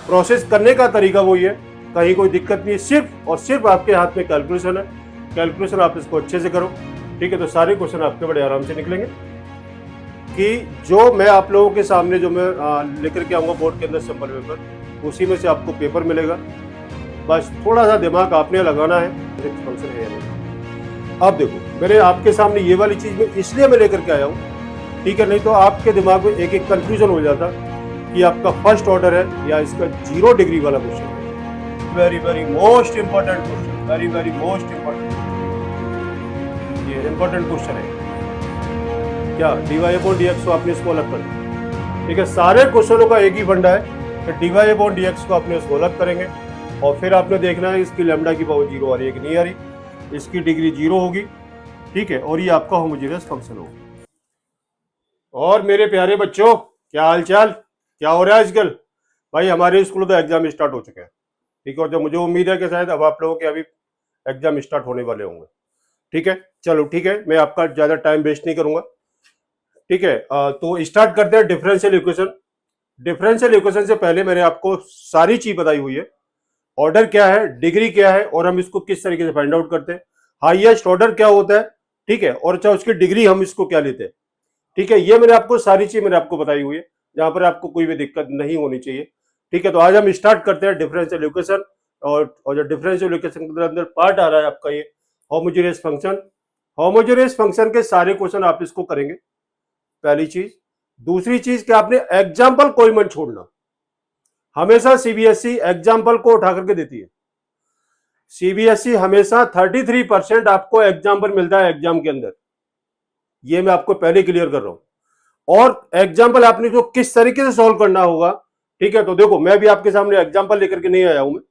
Process करने का तरीका वही है, कहीं कोई दिक्कत नहीं है, सिर्फ और सिर्फ आपके हाथ में कैलकुलेशन है। कैलकुलेशन आप इसको अच्छे से करो, ठीक है, तो सारे क्वेश्चन आपके बड़े आराम से निकलेंगे। कि जो मैं आप लोगों के सामने जो मैं लेकर के आऊँगा बोर्ड के अंदर सिंपल पेपर, उसी में से आपको पेपर मिलेगा। बस थोड़ा सा दिमाग आपने लगाना है, फंक्शन है या नहीं। अब देखो, मैंने आपके सामने ये वाली चीज़ में इसलिए मैं लेकर के आया हूँ, ठीक है, नहीं तो आपके दिमाग में एक एक कंफ्यूजन हो जाता कि आपका फर्स्ट ऑर्डर है या इसका 0 डिग्री वाला क्वेश्चन है। Very very most important question, very very most important, ये इंपॉर्टेंट क्वेश्चन है। क्या dy अपॉन dx को आपने इसको अलग कर दिया, ठीक है। सारे क्वेश्चनों का एक ही फंडा है कि dy अपॉन dx को आपने इसको अलग करेंगे और फिर आपने देखना है इसकी लैम्डा की पावर 0 आ रही है कि नहीं आ रही, इसकी डिग्री 0 होगी, ठीक है, और ये आपका होमोजेनियस फंक्शन होगा। और मेरे प्यारे बच्चों, क्या हाल चाल, क्या हो रहा है आजकल? भाई हमारे स्कूल तो एग्जाम स्टार्ट हो चुके हैं, ठीक है, और जो मुझे उम्मीद है कि शायद अब आप लोगों के अभी एग्जाम स्टार्ट होने वाले होंगे, ठीक है। चलो ठीक है, मैं आपका ज्यादा टाइम वेस्ट नहीं करूंगा, ठीक है। तो स्टार्ट करते हैं डिफरेंशियल इक्वेशन। डिफरेंशियल इक्वेशन से पहले मैंने आपको सारी चीज बताई हुई है, ऑर्डर क्या है, डिग्री क्या है, और हम इसको किस तरीके से फाइंड आउट करते हैं, हाईएस्ट ऑर्डर क्या होता है, ठीक है, और चाहे उसकी डिग्री हम इसको क्या लेते हैं, ठीक है। ये मैंने आपको सारी चीज मैंने आपको बताई हुई है, जहां पर आपको कोई भी दिक्कत नहीं होनी चाहिए, ठीक है। तो आज हम स्टार्ट करते हैं डिफरेंशियल इक्वेशन, और जो डिफरेंशियल इक्वेशन के अंदर पार्ट आ रहा है आपका ये होमोजेनियस फंक्शन। होमोजेनियस फंक्शन के सारे क्वेश्चन आप इसको करेंगे, पहली चीज। दूसरी चीज कि आपने एग्जाम्पल कोई मत छोड़ना, हमेशा सीबीएसई एग्जाम्पल को उठा करके देती है। सीबीएसई हमेशा 33% आपको एग्जाम्पल मिलता है एग्जाम के अंदर, ये मैं आपको पहले क्लियर कर रहा हूं। और एग्जाम्पल आपने जो किस तरीके से सॉल्व करना होगा, ठीक है। तो देखो, मैं भी आपके सामने एग्जाम्पल लेकर के नहीं आया हूं मैं,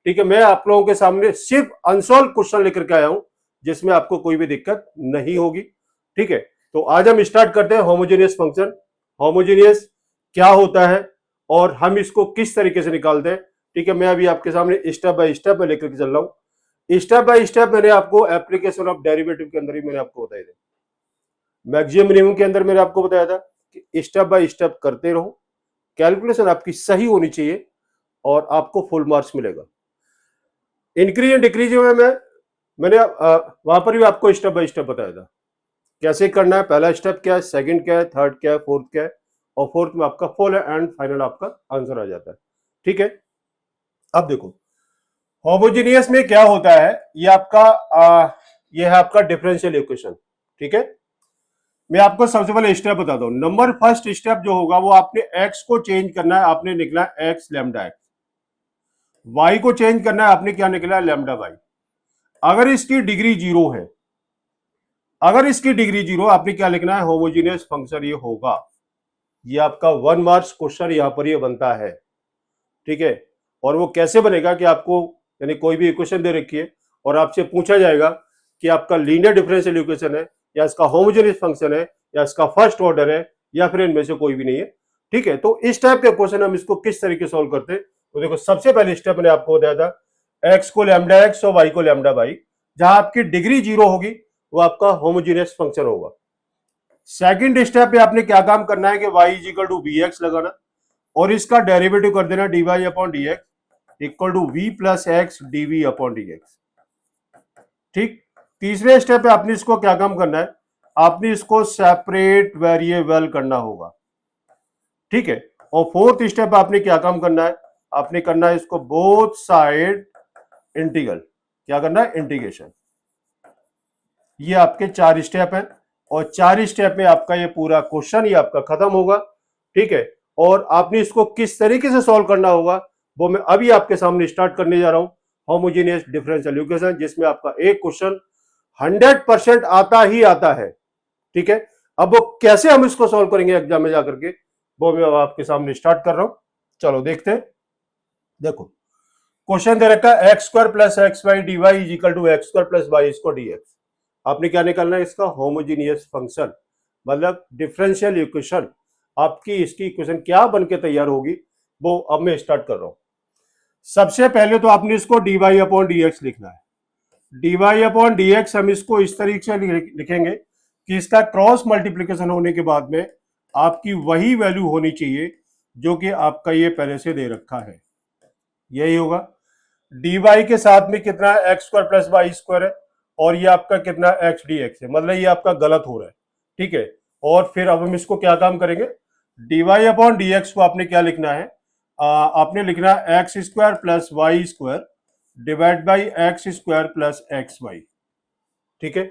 ठीक है, मैं आप लोगों के सामने सिर्फ अनसॉल्व क्वेश्चन लेकर के आया हूं, जिसमें आपको कोई भी दिक्कत नहीं होगी, ठीक है। तो आज हम स्टार्ट करते हैं होमोजेनियस फंक्शन। होमोजेनियस क्या होता है और हम इसको किस तरीके से निकालते हैं, ठीक है। मैं अभी आपके सामने स्टेप बाय स्टेप में लेकर के चल रहा हूं। स्टेप बाय स्टेप मैंने आपको एप्लीकेशन ऑफ डेरिवेटिव के अंदर ही मैंने आपको बताया था, मैक्सिमम मिनिमम के अंदर मैंने आपको बताया था कि स्टेप बाय स्टेप करते रहो, कैलकुलेशन आपकी सही होनी चाहिए और आपको फुल मार्क्स मिलेगा। इंक्रीज एंड डिक्रीज में मैंने वहां पर भी आपको स्टेप बाय स्टेप बताया था कैसे करना है, पहला स्टेप क्या है, सेकंड क्या है, थर्ड क्या है, फोर्थ क्या है, और फोर्थ में आपका फुल एंड फाइनल आपका आंसर आ जाता है, ठीक है। अब देखो, होमोजेनियस में क्या होता है, ये है आपका डिफरेंशियल इक्वेशन, ठीक है। मैं आपको सबसे पहले स्टेप बताता हूं। नंबर फर्स्ट स्टेप जो होगा वो आपने एक्स को चेंज करना है, आपने निकला एक्स लैम्डा एक्स। वाई को चेंज करना है, आपने क्या निकला लैम्डा वाई। अगर इसकी डिग्री 0 है, अगर इसकी डिग्री 0, आपने क्या लिखना है, होमोजेनियस फंक्शन ये होगा। ये आपका 1 मार्क्स क्वेश्चन यहां पर ये बनता है, ठीक है। और वो कैसे बनेगा कि आपको, यानी कोई भी इक्वेशन दे रखी है और आपसे पूछा जाएगा कि आपका लीनियर डिफरेंशियल इक्वेशन है या इसका होमोजेनियस फंक्शन है या इसका फर्स्ट ऑर्डर है या फिर इनमें से कोई भी नहीं है, ठीक है। तो इस टाइप के क्वेश्चन हम इसको किस तरीके से सॉल्व करते हैं, तो देखो, सबसे पहले स्टेप मैंने आपको बताया था एक्स को लैम्डा एक्स और वाई को लैम्डा वाई। जहां आपकी डिग्री 0 होगी वो आपका होमोजेनियस फंक्शन होगा। सेकंड स्टेप पे आपने क्या काम करना है कि y is equal to we x लगाना और इसका डेरिवेटिव कर देना dy upon D x equal to we plus x DV upon D x, ठीक। तीसरे स्टेप पे आपने इसको क्या काम करना है, आपने इसको सेपरेट वेरिएबल करना होगा, ठीक है। और फोर्थ स्टेप आपने क्या काम करना है, आपने करना है इसको बोथ साइड इंटीग्रल, क्या करना है, इंटीग्रेशन। ये आपके 4 स्टेप हैं और 4 स्टेप में आपका ये पूरा क्वेश्चन ही आपका खत्म होगा, ठीक है। और आपने इसको किस तरीके से सॉल्व करना होगा वो मैं अभी आपके सामने स्टार्ट करने जा रहा हूं। होमोजेनियस डिफरेंशियल इक्वेशन, जिसमें आपका एक क्वेश्चन 100% आता ही आता है, ठीक है। अब वो कैसे हम इसको सॉल्व करेंगे एग्जाम में जाकर के, वो मैं आपके सामने स्टार्ट कर रहा हूं। चलो देखते हैं। देखो, क्वेश्चन दे रखा है x square plus x Y D Y is equal to x square plus Y square D x. आपने क्या निकालना है, इसका होमोजीनियस फंक्शन, मतलब डिफरेंशियल इक्वेशन। आपकी इसकी इक्वेशन क्या बन के तैयार होगी वो अब मैं स्टार्ट कर रहा हूं। सबसे पहले तो आपने इसको D Y upon D X लिखना है। D Y upon D x हम इसको इस तरीके से लिखेंगे कि इसका क्रॉस मल्टीप्लीकेशन होने के बाद में आपकी वही वैल्यू होनी चाहिए जो कि आपका ये पहले से दे रखा है, यही होगा। डी वाई के साथ में कितना है, x square plus Y square है, और ये आपका कितना एक्स डी एक्स है, मतलब ये आपका गलत हो रहा है। ठीक है, और फिर अब हम इसको क्या काम करेंगे, D Y upon D x को आपने क्या लिखना है, आपने लिखना है x square plus Y square divide by x square plus x Y. ठीक है,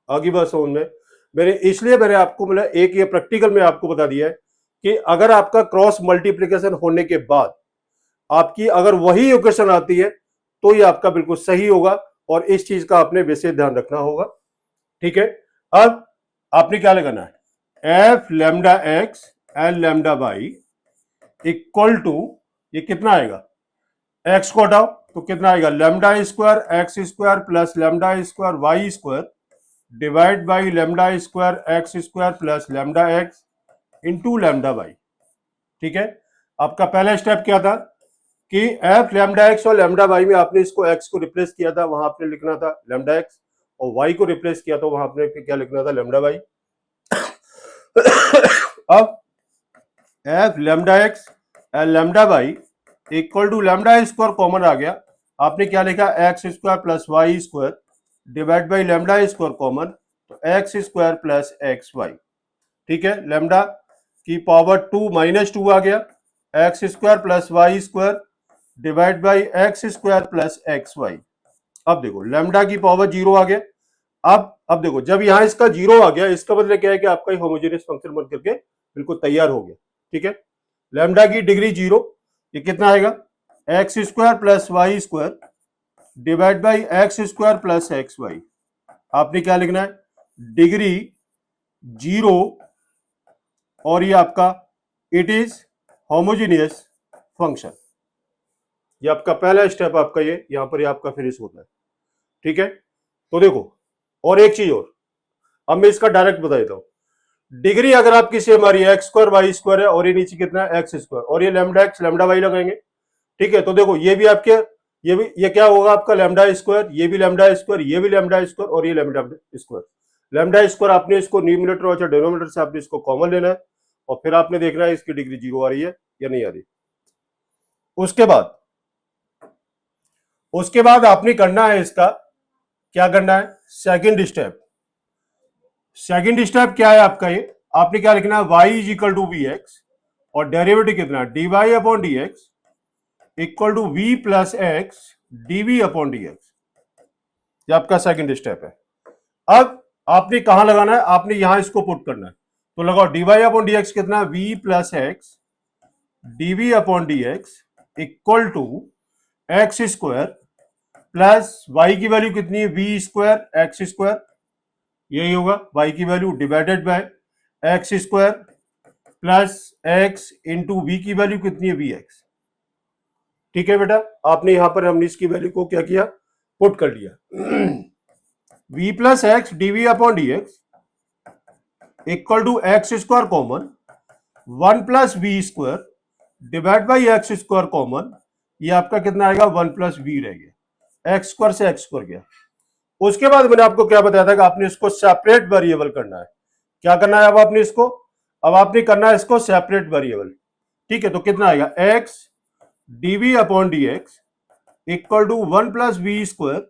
आगे बात समझ में। मैंने आपको मतलब एक ये प्रैक्टिकल में आपको बता दिया है कि अगर आपका क्रॉस मल्टीप्लीकेशन होने के बाद आपकी अगर वही इक्वेशन आती है तो ये आपका बिल्कुल सही होगा, और इस चीज का आपने विशेष ध्यान रखना होगा। ठीक है, अब आपने क्या लगाना है, F lambda X L lambda Y equal to, ये कितना आएगा, एक्स को हटाओ तो कितना आएगा, lambda square x square plus lambda square Y square divide by lambda square x square plus lambda X into lambda Y. ठीक है, आपका पहला स्टेप क्या था कि एफ लैम्डा एक्स और लैम्डा वाई में आपने इसको एक्स को रिप्लेस किया था, वहां आपने लिखना था लैम्डा एक्स, और वाई को रिप्लेस किया तो वहां आपने क्या लिखना था, लैम्डा वाई। अब f lambda x lambda Y equal to lambda square common आ गया, आपने क्या लिखा, x square plus Y square divide by lambda square common, तो x square plus x Y. ठीक है, लैम्डा की पावर 2 माइनस 2 आ गया, x square plus Y square divide by x square plus x Y. अब देखो लैम्डा की power 0 आ गया। अब देखो जब यहां इसका 0 आ गया, इसका मतलब क्या है कि आपका होमोजेनियस फंक्शन बन करके बिल्कुल तैयार हो गया। ठीक है, लैम्डा की डिग्री 0, ये कितना आएगा, x square plus Y square divide by x square plus x Y. आपने क्या लिखना है, डिग्री 0, और ये आपका इट इज होमोजेनियस फंक्शन। ये आपका पहला स्टेप आपका ये यहां पर ये आपका फिनिश होता है। ठीक है, तो देखो और एक चीज और, अब मैं इसका डायरेक्ट बता देता हूं। डिग्री अगर आपकी सेम आ रही है, एक्स स्क्वायर वाई स्क्वायर है, और ये नीचे कितना है, एक्स स्क्वायर, और ये लैम्डा एक्स लैम्डा वाई लगाएंगे। ठीक है, तो देखो ये भी आपके, ये क्या होगा आपका लैम्डा स्क्वायर, ये भी लैम्डा स्क्वायर, ये भी लैम्डा स्क्वायर, और ये लैम्डा स्क्वायर। लैम्डा स्क्वायर आपने इसको न्यूमिनेटर और डिनोमिनेटर से आपने इसको कॉमन लेना है, और फिर आपने देखना है इसकी डिग्री 0 आ रही है या नहीं आ रही। उसके बाद आपने करना है इसका, क्या करना है, सेकंड स्टेप। सेकंड स्टेप क्या है आपका, ये आपने क्या लिखना है, y is equal to we X, और डेरिवेटिव कितना, D Y upon D x equal to we plus x DV upon D X. ये आपका सेकंड स्टेप है। अब आपने कहां लगाना है, आपने यहां इसको पुट करना है, तो लगाओ d Y upon D x कितना, v plus x DV upon D x equal to x square plus y की वैल्यू कितनी है, वी स्क्वायर एक्स स्क्वायर, यही होगा वाई की value divided by X square plus x into V की value कितनी है, वी एक्स। ठीक है बेटा, आपने यहां पर हमने इसकी वैल्यू को क्या किया, पुट कर लिया। V plus x DV upon D x equal to x square common 1 plus v square divide by x square common, ये आपका कितना आएगा, 1 प्लस वी रह गया, एक्स स्क्वायर से एक्स स्क्वायर गया। उसके बाद मैंने आपको क्या बताया था कि आपने इसको सेपरेट वेरिएबल करना है। क्या करना है अब आपने इसको, अब आपने करना है इसको सेपरेट वेरिएबल। ठीक है, तो कितना आएगा, x DV upon D x equal to 1 plus v square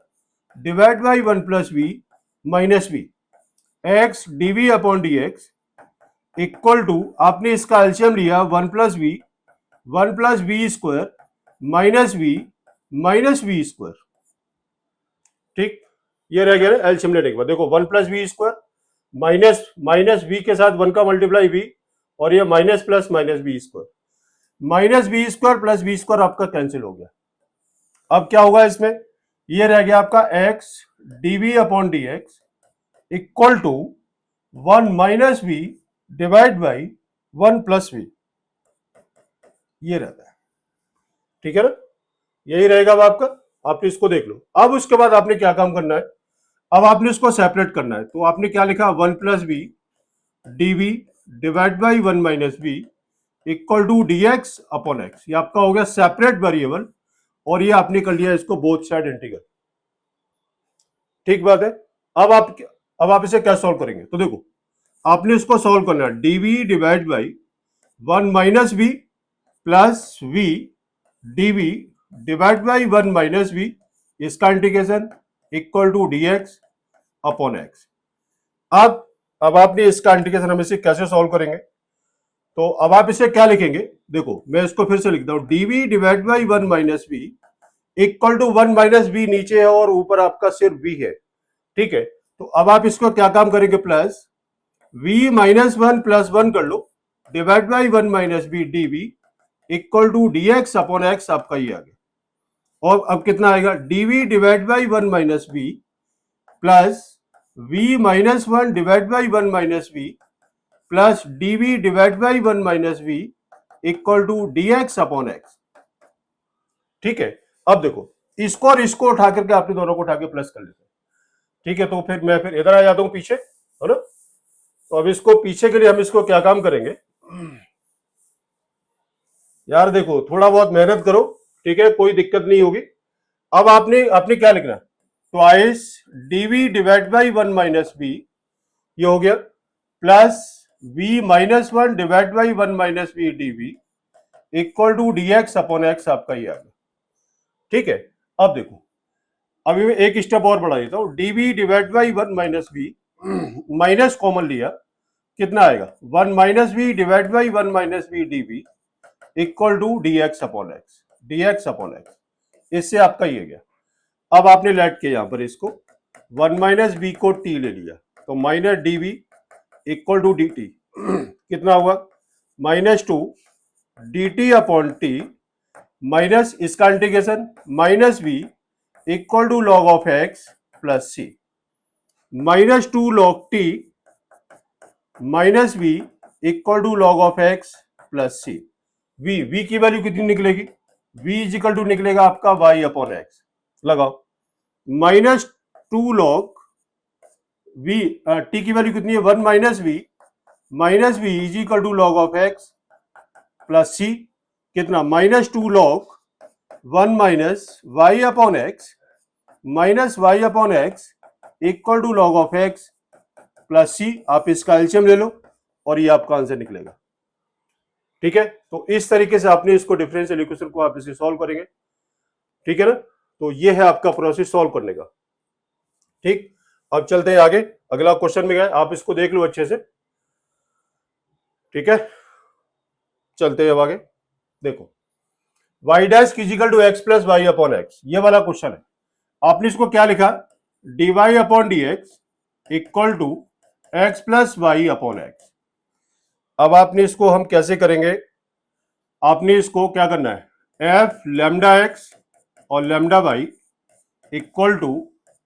divide by 1 plus v minus v, x DV upon D x equal to, आपने इसका एलसीएम लिया 1 plus v square minus v square. ठीक, ये रह गया ना एलसीएम लेने के बाद, देखो 1 plus v square minus v के साथ 1 का मल्टीप्लाई वी, और ये minus plus minus v square, minus v square plus v square आपका कैंसिल हो गया। अब क्या होगा इसमें, ये रह गया आपका x DV upon D x equal to 1 minus v divide by 1 plus v, ये रहता है। ठीक है ना, यही रहेगा अब आपका, आपने इसको देख लो। अब उसके बाद आपने क्या काम करना है, अब आपने इसको सेपरेट करना है, तो आपने क्या लिखा, 1 plus v dv divide by 1 minus v equal to d x upon x. ये आपका हो गया सेपरेट वेरिएबल, और ये आपने कर लिया इसको बोथ साइड इंटीग्रल। ठीक बात है। अब आप इसे क्या सॉल्व करेंगे, तो देखो आपने इसको सॉल्व करना है, dv divide by 1 minus v plus v dv divide by 1 minus b, इसका integration equal to dx upon x। अब आपने इसका इंटीग्रेशन हम इसे कैसे सॉल्व करेंगे, तो अब आप इसे क्या लिखेंगे, देखो मैं इसको फिर से लिखता हूं, dv divide by 1 minus b equal to 1 minus b नीचे है और ऊपर आपका सिर्फ b है, ठीक है। तो अब आप इसको क्या काम करेंगे, प्लस v माइनस 1 प्लस 1 कर लो, divide by 1 minus b dv equal to dx upon x, आपका ये आ गया। और अब कितना आएगा, dv divide by 1 minus b plus v minus 1 divide by 1 minus b plus dv divide by 1 minus b equal to dx upon x, ठीक है। अब देखो इसको और इसको उठा करके आपने दोनों को उठा के प्लस कर लेते हैं, ठीक है। तो फिर मैं फिर इधर आ जाता हूं पीछे, है ना। तो अब इसको पीछे के लिए हम इसको क्या काम करेंगे यार, देखो थोड़ा बहुत मेहनत करो, ठीक है, कोई दिक्कत नहीं होगी। अब आपने क्या लिखना, twice dv divide by 1 minus b, ये हो गया, plus v minus 1 divide by 1 minus b dv equal to dx upon x, आपका ये आ गया, ठीक है। अब देखो अभी मैं एक स्टेप और बढ़ा देता हूं, dv divide by 1 minus b, minus common लिया, कितना आएगा, 1 minus b divide by 1 minus b dv equal to dx upon x, dx upon x, इससे आपका ये गया। अब आपने लेट किया यहां पर इसको 1 माइनस बी को t ले लिया, तो minus dv equal to dt कितना हुआ, -2 dt अपॉन t माइनस इसका integration minus b equal to log of x plus c, -2 log t minus b equal to log of x plus c. v की value कितनी निकलेगी, v is equal to निकलेगा आपका y upon x, लगाओ, -2 log v, t की value कितनी है 1 minus v is equal to log of x plus c, कितना, -2 log 1 minus y upon x equal to log of x plus c. आप इसका LCM ले लो और ये आपका आंसर निकलेगा, ठीक है। तो इस तरीके से आपने इसको डिफरेंशियल इक्वेशन को आप इसे सॉल्व करेंगे, ठीक है ना। तो ये है आपका प्रोसेस सॉल्व करने का, ठीक। अब चलते हैं आगे, अगला क्वेश्चन में गए, आप इसको देख लो अच्छे से, ठीक है। चलते हैं अब आगे, देखो y dash equal to x plus y upon x, ये वाला क्वेश्चन है। आपने इसको क्या लिखा, dy upon dx equal to x plus y upon x. अब आपने इसको हम कैसे करेंगे, आपने इसको क्या करना है, f लैम्डा x और lambda y equal to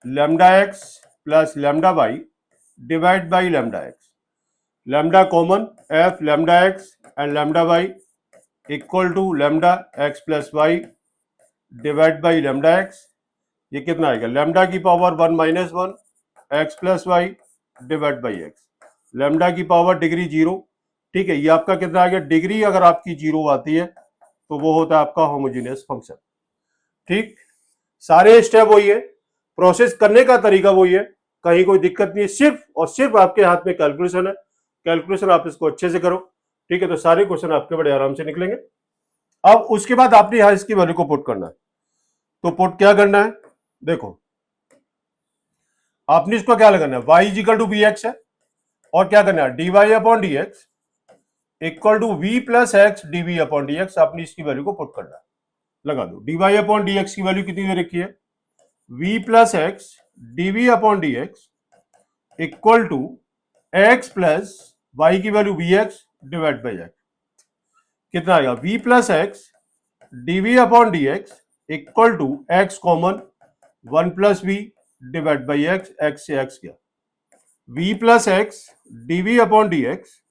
lambda x plus lambda y divide by lambda x, lambda common, f lambda x and lambda y equal to lambda x plus y divide by lambda x, ये कितना आएगा, lambda की power 1 minus 1 x plus y divide by x, lambda की power degree 0, ठीक है। ये आपका कितना आ गया, डिग्री अगर आपकी 0 आती है तो वो होता है आपका होमोजेनियस फंक्शन, ठीक। सारे स्टेप वही है, प्रोसेस करने का तरीका वही है, कहीं कोई दिक्कत नहीं है, सिर्फ और सिर्फ आपके हाथ में कैलकुलेशन है, कैलकुलेशन आप इसको अच्छे से करो, ठीक है। तो सारे क्वेश्चन आपके बड़े आराम से निकलेंगे। अब उसके बाद आपने यहां इसकी वैल्यू को पुट करना है, तो पुट क्या करना है, देखो आपने इसको क्या लगाना है, y is equal to b x है, और क्या करना है, dy upon D x equal to we plus x DV upon D x, आपने इसकी वैल्यू को पुट करना है, लगा दो। dy अपॉन डी एक्स की वैल्यू कितनी दे रखी है, v plus x DV upon D x equal to x plus y की value v x divide by x, कितना आएगा, v plus x DV upon D x equal to x common 1 plus v divide by x, x से x गया, v plus x DV upon D x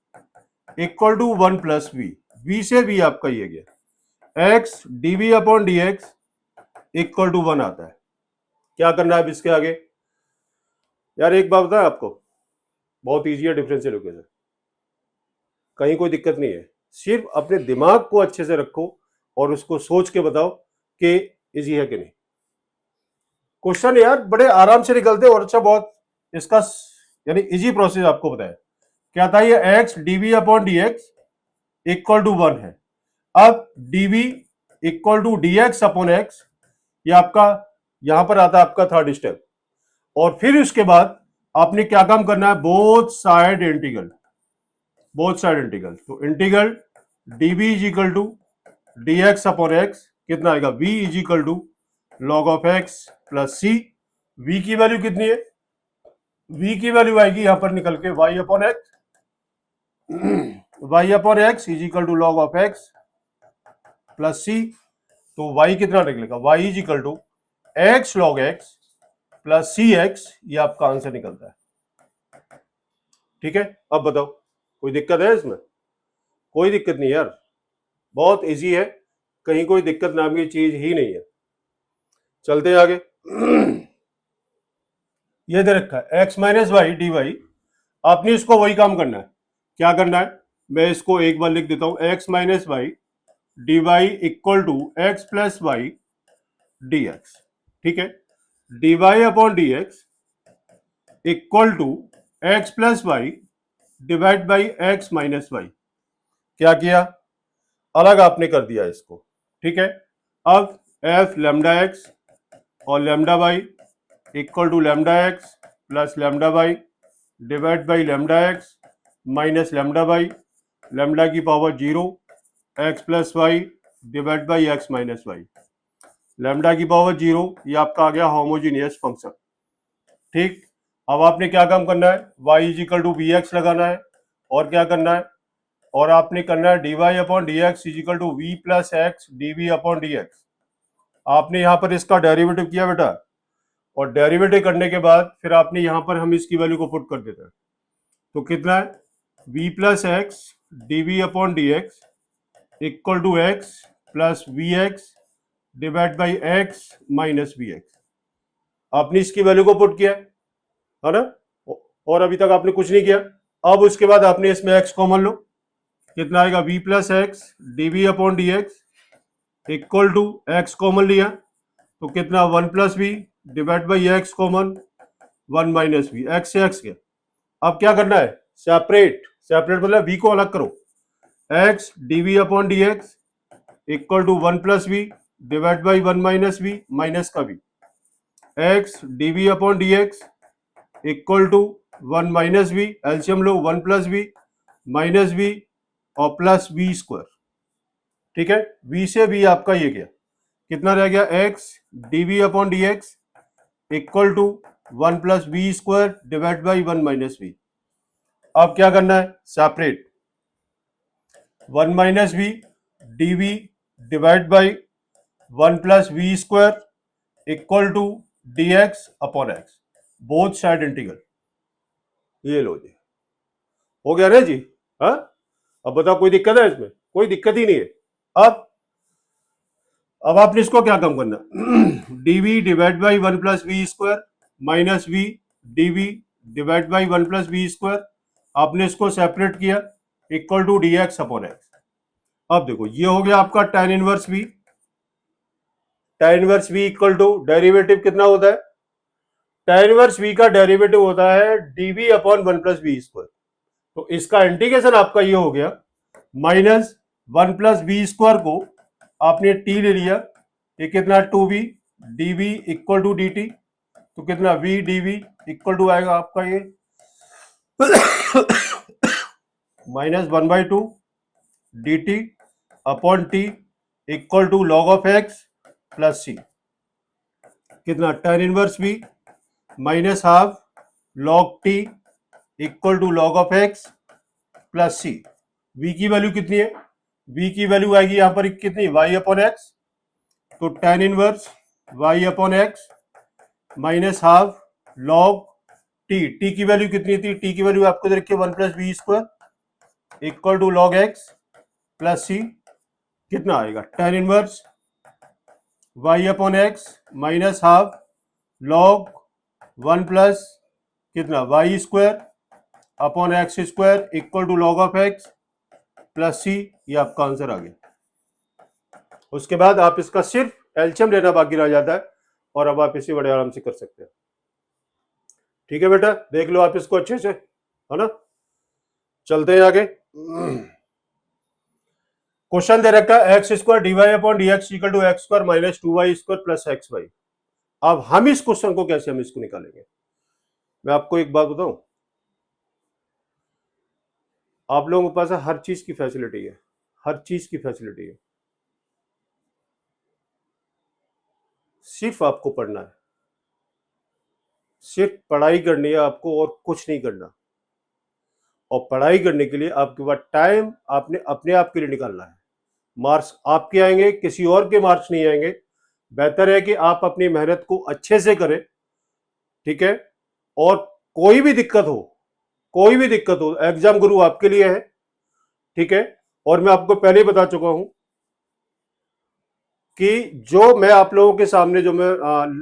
equal to 1 plus v, v से v आपका ये गया, x dv upon D x equal to 1 आता है। क्या करना है अब इसके आगे, यार एक बात बताएं आपको, बहुत इजी है डिफरेंशियल इक्वेशन, कहीं कोई दिक्कत नहीं है, सिर्फ अपने दिमाग को अच्छे से रखो और उसको सोच के बताओ कि इजी है कि नहीं। क्वेश्चन यार बड़े आराम से निकलते हैं, और अच्छा बहुत इसका यानी इजी प्रोसेस आपको बताया, क्या था ये, x dv upon D x equal to 1 है। अब dv equal to d x upon x, ये आपका यहां पर आता है आपका थर्ड स्टेप। और फिर उसके बाद आपने क्या काम करना है, both side integral, both side integral. तो integral db is equal to d x upon x, कितना आएगा, v is equal to log of x plus c. v की वैल्यू कितनी है, v की वैल्यू आएगी यहां पर निकल के y upon x, y upon x is equal to log of x plus c. तो y कितना निकलेगा, y is equal to x log x plus c x, ये आपका आंसर निकलता है। ठीक है, अब बताओ कोई दिक्कत है इसमें? कोई दिक्कत नहीं यार, बहुत इजी है, कहीं कोई दिक्कत नाम की चीज ही नहीं है। चलते हैं आगे। ये दे रखा है x minus y D y, आपने इसको वही काम करना है। क्या करना है, मैं इसको एक बार लिख देता हूं, x minus y D y equal to x plus y d x. ठीक है, D Y upon D x equal to x plus y divide by x minus y. क्या किया, अलग आपने कर दिया इसको। ठीक है, अब एफ लैम्डा एक्स और lambda Y equal to lambda x plus lambda y divide by lambda x minus lambda y, lambda की power 0 x plus y divide by x minus y, lambda की पावर 0, ये आपका आ गया homogeneous function. ठीक, अब आपने क्या काम करना है, y is equal to b x लगाना है, और क्या करना है, और आपने करना है D Y upon D x is equal to we plus x d v upon D x. आपने यहां पर इसका डेरिवेटिव किया बेटा, और डेरिवेटिव करने के बाद फिर आपने यहां पर हम इसकी वैल्यू को पुट कर देते हैं। तो कितना है, v plus x d v upon D x equal to x plus v x divide by x minus v x. आपने इसकी वैल्यू को पुट किया है ना, और अभी तक आपने कुछ नहीं किया। अब उसके बाद आपने इसमें x कॉमन लो, कितना आएगा, v plus x d v upon D x equal to x common लिया तो कितना, 1 plus v divide by x common 1 minus v, x से एक्स गया। अब क्या करना है, सेपरेट, सेपरेट मतलब v को अलग करो, x d v upon D x equal to 1 plus v divide by 1 minus v, minus का v, x d v upon D x equal to 1 minus v, LCM लो, 1 प्लस वी माइनस वी और plus v square. ठीक है, v से v आपका ये गया, कितना रह गया, x d v upon D x equal to 1 plus v square divide by 1 minus v. अब क्या करना है, separate, 1 minus v d v divide by 1 plus v square equal to d x upon x, both side integral. ये लो जी, हो गया ना जी। हाँ, अब बताओ कोई दिक्कत है इसमें? कोई दिक्कत ही नहीं है। अब आपने इसको क्या कम करना, dv divide by 1 plus v square minus v dv divide by 1 plus v square, आपने इसको सेपरेट किया equal to d x upon x. अब देखो ये हो गया आपका tan inverse v, tan inverse v equal to derivative कितना होता है, tan इनवर्स v का डेरिवेटिव होता है dv upon 1 plus v square. तो इसका इंटीग्रेशन आपका ये हो गया माइनस 1 प्लस वी स्क्वायर को आपने t ले लिया, ये कितना 2v dv equal to dt, तो कितना v dv इक्वल टू आएगा आपका ये minus 1/2 dt upon t equal to log of x plus c, कितना tan inverse v minus half log t equal to log of x plus c। v की value कितनी है, v की value आएगी यहां पर कितनी, y अपॉन एक्स, तो tan inverse y upon x minus half log t, t की वैल्यू कितनी थी, t की वैल्यू आपको दे रखी है 1 plus v square equal to log x plus c, कितना आएगा tan inverse y upon x minus half log 1 plus कितना y square upon x square equal to log of x plus c, ये आपका answer आ गया। उसके बाद आप इसका सिर्फ एलसीएम लेना बाकी रह जाता है, और अब आप इसे बड़े आराम से कर सकते हैं। ठीक है बेटा, देख लो आप इसको अच्छे से, है ना। चलते हैं आगे। क्वेश्चन दे रखा है x square d Y upon D x equal to x square minus 2y square plus x Y. अब हम इस क्वेश्चन को कैसे हम इसको निकालेंगे? मैं आपको एक बात बताऊं, आप लोगों के पास हर चीज की फैसिलिटी है, हर चीज की फैसिलिटी है, सिर्फ आपको पढ़ना है, सिर्फ पढ़ाई करनी है आपको और कुछ नहीं करना। और पढ़ाई करने के लिए आपके पास टाइम आपने अपने आप के लिए निकालना है। मार्क्स आपके आएंगे, किसी और के मार्क्स नहीं आएंगे। बेहतर है कि आप अपनी मेहनत को अच्छे से करें, ठीक है। और कोई भी दिक्कत हो, कोई भी दिक्कत हो, एग्जाम गुरु आपके लिए है, ठीक है। और मैं आपको पहले ही बता चुका हूं कि जो मैं आप लोगों के सामने जो मैं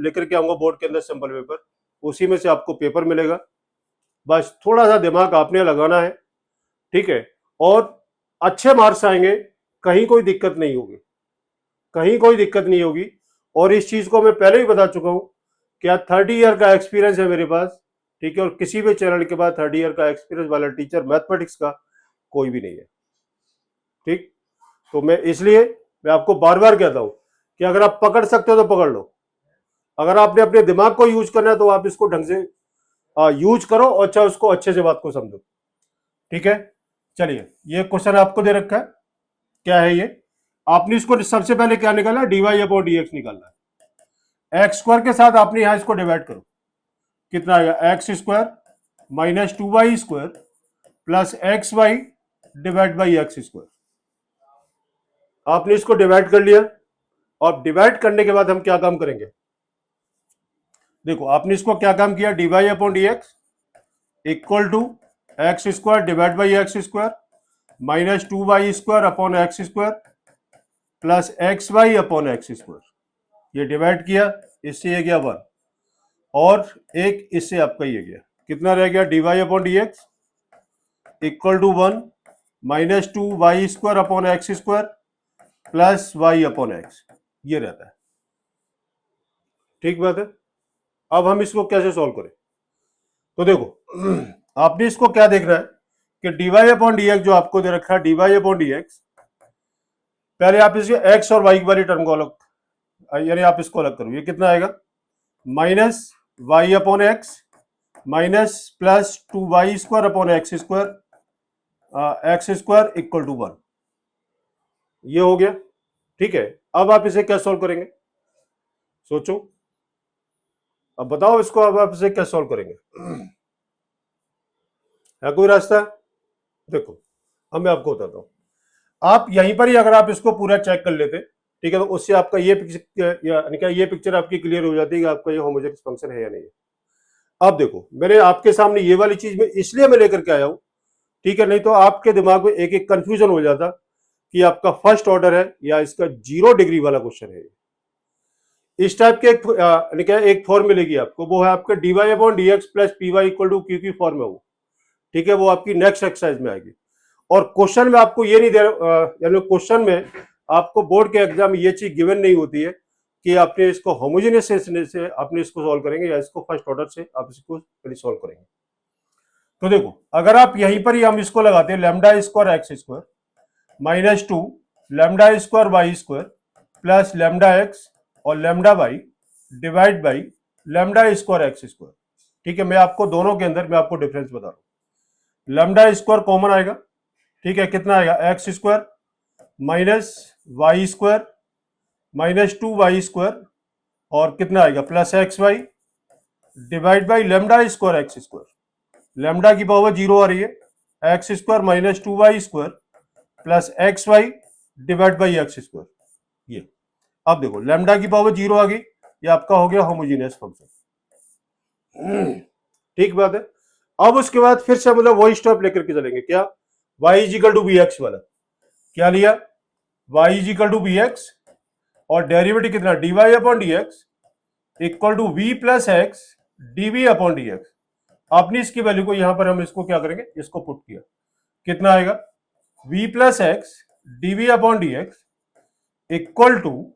लेकर के आऊंगा बोर्ड के अंदर सैंपल पेपर, उसी में से आपको पेपर मिलेगा। बस थोड़ा सा दिमाग आपने लगाना है, ठीक है। और अच्छे मार्क्स आएंगे, कहीं कोई दिक्कत नहीं होगी, कहीं कोई दिक्कत नहीं होगी। और इस चीज को मैं पहले ही बता चुका हूं, क्या 30 ईयर का एक्सपीरियंस है मेरे पास, ठीक है। और किसी भी चैनल के बाद 30 ईयर का एक्सपीरियंस वाला टीचर मैथमेटिक्स का कोई भी नहीं है, ठीक। तो मैं इसलिए मैं आपको बार बार कहता हूं कि अगर आप पकड़ सकते हो तो पकड़ लो। अगर आपने अपने दिमाग को यूज करना है तो आप इसको ढंग से यूज करो और अच्छा उसको अच्छे से बात को समझो, ठीक है। चलिए, ये क्वेश्चन आपको दे रखा है, क्या है ये? आपने इसको सबसे पहले क्या निकाला? dy अपॉन dx निकालना है। एक्स स्क्वायर के साथ आपने यहां इसको डिवाइड करो, कितना आएगा? X square minus 2y square plus x y divide by x square. आपने इसको डिवाइड कर लिया। और डिवाइड करने के बाद हम क्या काम करेंगे? देखो, आपने इसको क्या काम किया? dy upon dx equal to x square divide by x square minus 2y square upon x square plus x y upon x square. ये डिवाइड किया, इससे ये गया 1 और एक इससे आपका ये गया, कितना रह गया? dy upon dx equal to 1 minus 2y square upon x square plus y upon x, ये रहता है, ठीक बात है। अब हम इसको कैसे सॉल्व करें? तो देखो, आपने इसको क्या देखना है कि dy अपॉन dx जो आपको दे रखा है, dy अपॉन dx, पहले आप इसके x और y वाली टर्म को अलग, यानी आप इसको अलग करो, ये कितना आएगा? Minus y upon x minus plus 2y square upon x square equal to 1, ये हो गया, ठीक है। अब आप इसे क्या सॉल्व करेंगे? सोचो, अब बताओ इसको, अब आप इसे क्या सॉल्व करेंगे? है कोई रास्ता? देखो, अब मैं आपको बताता हूं। आप यहीं पर ही अगर आप इसको पूरा चेक कर लेते, ठीक है, तो उससे आपका ये पिक्चर, यानी कि ये पिक्चर आपकी क्लियर हो जाती है कि आपका ये होमोजेनियस फंक्शन है या नहीं है। अब देखो, मैंने आपके सामने ये वाली चीज में इसलिए मैं लेकर के आया हूं, ठीक है, नहीं तो आपके दिमाग में एक एक कंफ्यूजन हो जाता कि आपका फर्स्ट ऑर्डर है या इसका 0 डिग्री वाला क्वेश्चन है। इस टाइप के एक फॉर्म मिलेगी आपको, वो है आपका dy upon dx plus p y equal to q की फॉर्म है वो, ठीक है। वो आपकी नेक्स्ट एक्सरसाइज में आएगी। और क्वेश्चन में आपको ये नहीं दे, यानी क्वेश्चन में आपको बोर्ड के एग्जाम में ये चीज गिवन नहीं होती है कि आपने इसको होमोजेनियस से आपने इसको सॉल्व करेंगे या इसको फर्स्ट ऑर्डर से आप इसको सॉल्व करेंगे। तो देखो, अगर आप यहीं पर ही हम इसको लगाते हैं, lambda square x square minus 2 lambda square Y square plus lambda x और lambda y divide by lambda square x square, ठीक है। मैं आपको दोनों के अंदर मैं आपको डिफरेंस बता रहा हूं। लैम्डा स्क्वायर कॉमन आएगा, ठीक है, कितना आएगा? X square minus y square minus 2y square और कितना आएगा? Plus x y divide by lambda square x square. Lambda की पावर 0 आ रही है, x square minus 2y square plus x y divide by x square, ये। अब देखो, लैम्डा की पावर 0 आ गई, ये आपका हो गया होमोजेनियस फंक्शन, ठीक बात है। अब उसके बाद फिर से मतलब वही स्टेप लेकर के चलेंगे, क्या? y is equal to b x वाला, क्या लिया? y is equal to b x और डेरिवेटिव कितना? dy upon dx equal to v plus x dv upon dx। आपने इसकी वैल्यू को यहां पर हम इसको क्या करेंगे? इसको पुट किया, कितना आएगा? v plus x dv upon dx equal to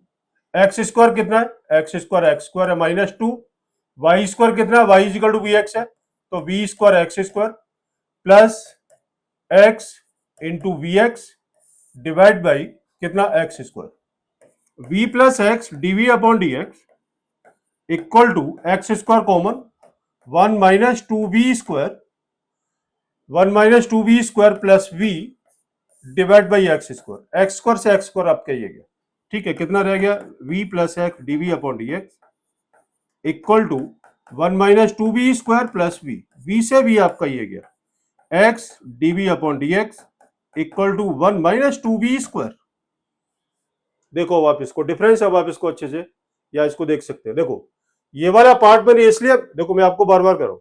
x square कितना है? एक्स स्क्वायर है माइनस 2 वाई स्क्वायर कितना? y is equal to we x है, तो v square x square plus x into v x divide by कितना x square, v plus x DV upon D x equal to x square common 1 minus 2v square 1 - 2v square plus v divide by x square, x square से x square आपका ये गया, ठीक है। कितना रह गया, v plus x DV upon D x equal to 1 - 2v square plus v से भी आपका ये गया x DV upon D x equal to 1 - 2v square. देखो अब आप इसको डिफरेंस, अब आप इसको अच्छे से या इसको देख सकते हैं। देखो ये वाला पार्ट मैंने इसलिए, देखो मैं आपको बार बार कर रहा हूं,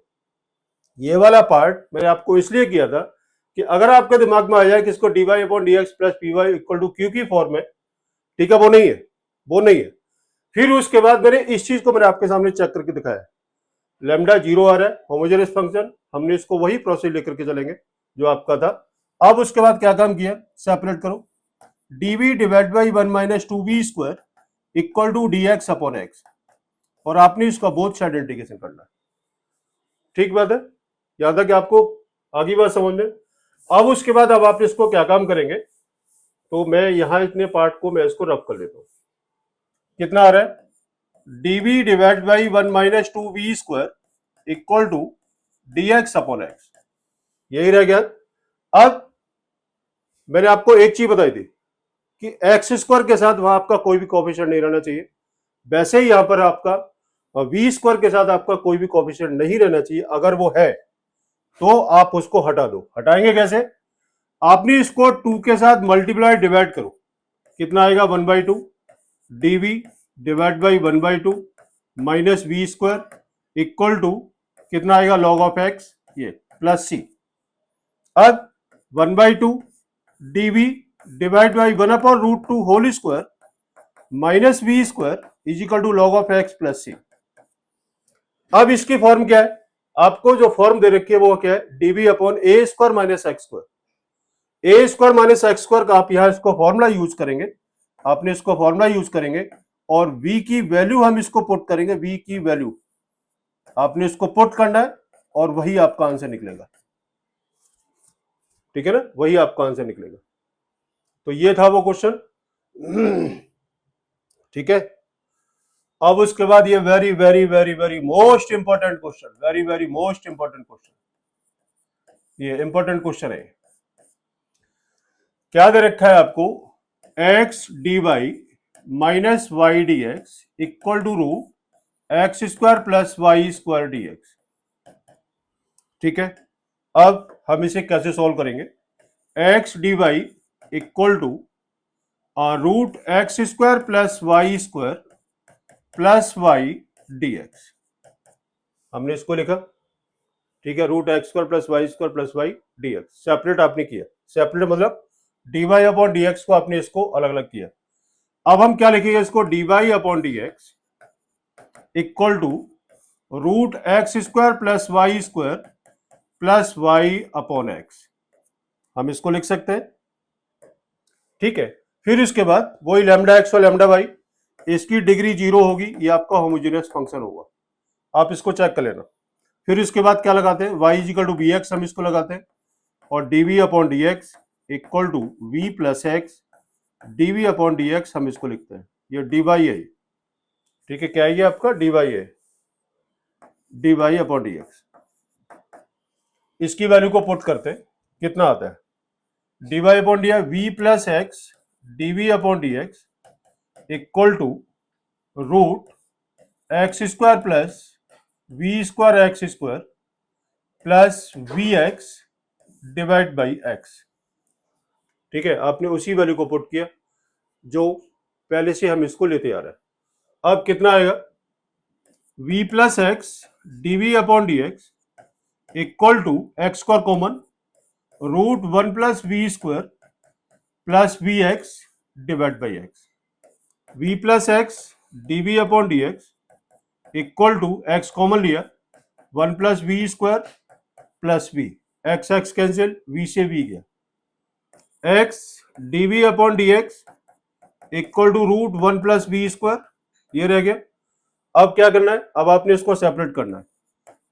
ये वाला पार्ट मैंने आपको इसलिए किया था कि अगर आपके दिमाग में आ जाए कि इसको dy upon D x plus p y equal to q की फॉर्म में, ठीक है, वो नहीं है, वो नहीं है। फिर उसके बाद मैंने इस चीज को मैंने आपके सामने चेक करके दिखाया, लैम्डा 0 आ रहा है, होमोजेनियस फंक्शन, हमने इसको वही प्रोसेस लेकर के चलेंगे जो आपका था। अब उसके बाद क्या काम किया, सेपरेट करो, dv divide by 1 - 2v square equal to dx upon x, और आपने इसका बोथ साइड इंटीग्रेशन करना है, ठीक बात है, याद है कि आपको आगे बात समझ में। अब उसके बाद अब आप इसको क्या काम करेंगे, तो मैं यहां इतने पार्ट को मैं इसको रफ कर लेता हूं। कितना आ रहा है, dv divide by 1 - 2v square equal to dx upon x, यही रह गया। अब मैंने आपको एक चीज बताई थी कि एक्स स्क्वायर के साथ वहां आपका कोई भी कोएफिशिएंट नहीं रहना चाहिए, वैसे ही यहां पर आपका वी स्क्वायर के साथ आपका कोई भी कोएफिशिएंट नहीं रहना चाहिए। अगर वो है तो आप उसको हटा दो। हटाएंगे कैसे, आपने इसको 2 के साथ मल्टीप्लाई डिवाइड करो, कितना आएगा 1/2 dv divide by 1/2 minus v square equal to कितना आएगा लॉग ऑफ एक्स, ये प्लस सी। अब 1/2 dv divide by 1/√2 whole square minus v square is equal to log of x plus c. अब इसकी form क्या है, आपको जो फॉर्म दे रखी है वो क्या है, dv अपॉन ए स्क्वायर माइनस एक्स स्क्वायर। ए स्क्वायर माइनस एक्स स्क्वायर का आप यहां इसको फॉर्मूला यूज करेंगे, आपने इसको फॉर्मूला यूज करेंगे और v की वैल्यू हम इसको पुट करेंगे, v की वैल्यू आपने इसको पुट करना है और वही आपका आंसर निकलेगा, ठीक है ना, वही आपका आंसर निकलेगा। तो ये था वो क्वेश्चन, ठीक है। अब उसके बाद ये very very very very most important question, very very most important question, ये इंपॉर्टेंट क्वेश्चन है। क्या दे रखा है आपको, x d y minus y d x equal to root x square plus Y square D x, ठीक है। अब हम इसे कैसे सॉल्व करेंगे, x d y equal to root x square plus Y square plus y d x, हमने इसको लिखा, ठीक है, root x square plus y d x, separate आपने किया, सेपरेट मतलब d Y upon D x को आपने इसको अलग अलग किया। अब हम क्या लिखेंगे इसको, D Y upon D x equal to root x square plus Y square plus y upon x, हम इसको लिख सकते हैं, ठीक है। फिर इसके बाद वही लैम्डा एक्स और लैम्डा वाई, इसकी डिग्री 0 होगी, ये आपका होमोजेनियस फंक्शन होगा, आप इसको चेक कर लेना। फिर इसके बाद क्या लगाते हैं, y equal to b x हम इसको लगाते हैं, और dv upon D x equal to we plus x dv upon D x हम इसको लिखते हैं, ये dy है, ठीक है, क्या है ये आपका dy है, dy अपॉन डी एक्स। इसकी वैल्यू को पुट करते हैं, कितना आता है, dy upon d v plus x dv upon D x equal to root x square plus v square x square plus v x divide by x, ठीक है। आपने उसी वैल्यू को पुट किया जो पहले से हम इसको लेते आ रहे हैं। अब कितना आएगा, v plus x DV upon D x equal to x square common root 1 plus v square plus v x divide by x, v plus x DV upon D x equal to x common लिया 1 plus v square plus v, x x cancel, v से v गया, x dv upon D x equal to root 1 plus v square, ये रह गया। अब क्या करना है, अब आपने इसको सेपरेट करना है,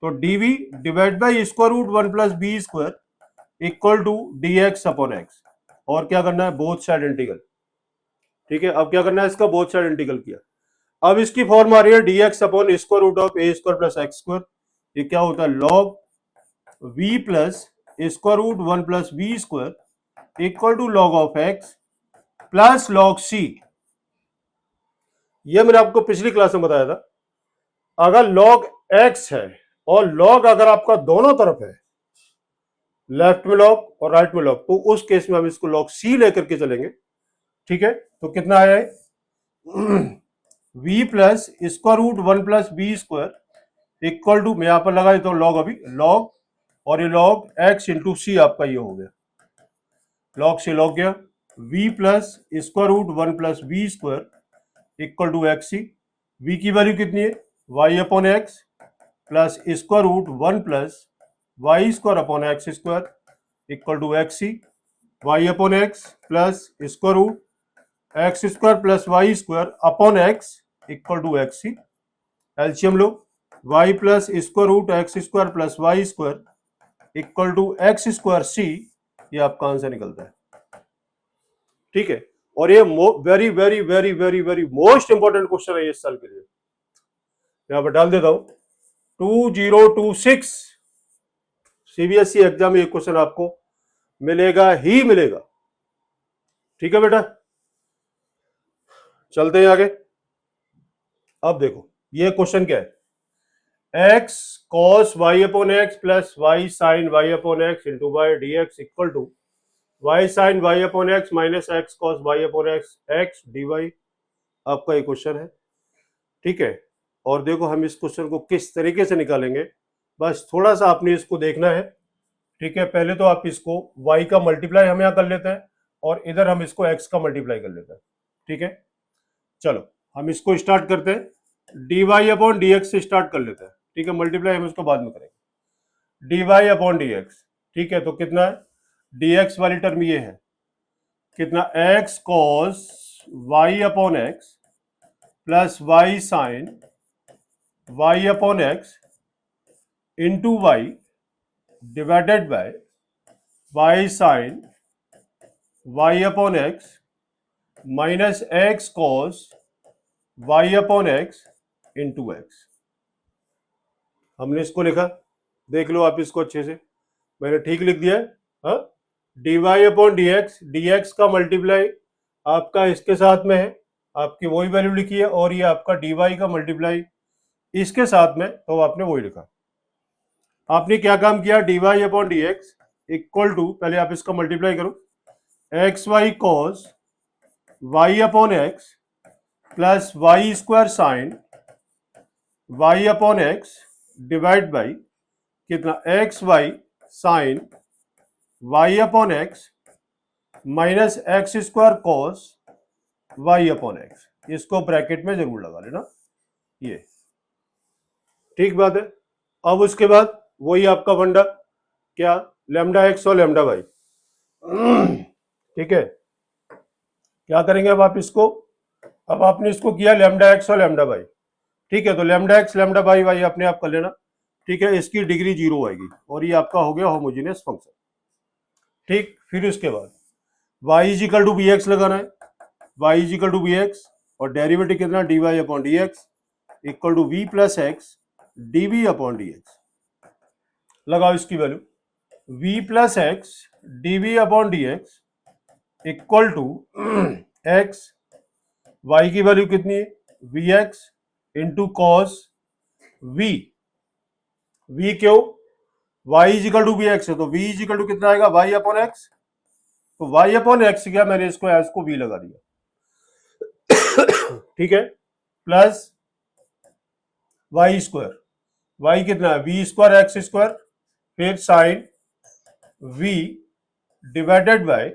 तो dv divide by square root 1 plus v square equal to d x upon x, और क्या करना है, बोथ साइड इंटीग्रल, ठीक है, अब क्या करना है, इसका बोथ साइड इंटीग्रल किया। अब इसकी फॉर्म आ रही है dx upon square root of a square plus x square. ये क्या होता है, log v plus square root 1 plus v square equal to log of x plus log c. ये मैंने आपको पिछली क्लास में बताया था, अगर लॉग एक्स है और लॉग अगर आपका दोनों तरफ है, लेफ्ट में लॉग और राइट में लॉग, तो उस केस में हम इसको लॉग सी लेकर के चलेंगे। ठीक है, तो कितना आया है v plus square root 1 plus b square equal to, मैं यहां पर लगा देता हूं लॉग, अभी लॉग और ये लॉग x इंटू सी आपका ये हो गया, लॉग से लॉग गया, v plus square root 1 plus b square equal to x c. v की वैल्यू कितनी है, y upon x plus square root 1 plus Y square upon x square equal to x c. Y upon x plus square root x square plus Y square upon x equal to x c. LCM लो, y plus square root x square plus Y square equal to x square सी। ये आपका answer निकलता है। ठीक है, और ये very very very very very most important question है इस साल के लिए। यहां पर डाल देता हूं 2026 सीबीएसई एग्जाम में ये क्वेश्चन आपको मिलेगा ही मिलेगा। ठीक है बेटा, चलते हैं आगे। अब देखो ये क्वेश्चन क्या है, x cos y upon x plus y sine y upon x into y d x equal to y sine y upon x minus x cos y upon x x d y. आपका ये question है। ठीक है, और देखो हम इस question को किस तरीके से निकालेंगे, बस थोड़ा सा आपने इसको देखना है। ठीक है, पहले तो आप इसको y का मल्टीप्लाई हम यहाँ कर लेते हैं और इधर हम इसको x का मल्टीप्लाई कर लेते हैं। ठीक है, चलो हम इसको स्टार्ट करते हैं, d Y upon D x से स्टार्ट कर लेते हैं। ठीक है, मल्टीप्लाई हम इसको बाद में करेंगे, D Y upon D x. ठीक है, तो कितना है, डी एक्स वाली टर्म ये है कितना, x cos y upon x plus y sine y upon x into y divided by y sine y upon x minus x cos y upon x into x. हमने इसको लिखा, देख लो आप इसको अच्छे से, मैंने ठीक लिख दिया है। हाँ, d Y upon D x का मल्टीप्लाई आपका इसके साथ में है, आपकी वही वैल्यू लिखी है, और ये आपका डी वाई का मल्टीप्लाई इसके साथ में, तो आपने वही लिखा। आपने क्या काम किया, d Y upon D x equal to, पहले आप इसका मल्टीप्लाई करो, x y cos y upon x plus Y square sine y upon x divide by कितना, x y sine y upon x minus x square cos y upon x. इसको bracket में जरूर लगा लेना, ये ठीक बात है। अब उसके बाद वही आपका फंडा, क्या, लैम्डा एक्स और लैम्डा वाई। ठीक है, क्या करेंगे अब आप इसको, अब आपने इसको किया लैम्डा एक्स और लैम्डा वाई। ठीक है, तो lambda x lambda y y अपने आप कर लेना। ठीक है, इसकी डिग्री 0 आएगी और ये आपका हो गया होमोजेनियस फंक्शन। ठीक, फिर उसके बाद y is equal to b x लगाना है, y is equal to b x और डेरिवेटिव कितना, D Y upon D x equal to we plus x d v upon D x. लगाओ इसकी value, v plus x d v upon D x equal to x, y की value कितनी है, v x into cos v। v क्यों, y is equal to b x है, तो v is equal to कितना आएगा, y अपॉन एक्स। तो y upon x किया मैंने, इसको एज को v लगा दिया। ठीक है, प्लस वाई स्क्वायर, वाई कितना है, वी स्क्वायर एक्स स्क्वायर, फिर sine v divided by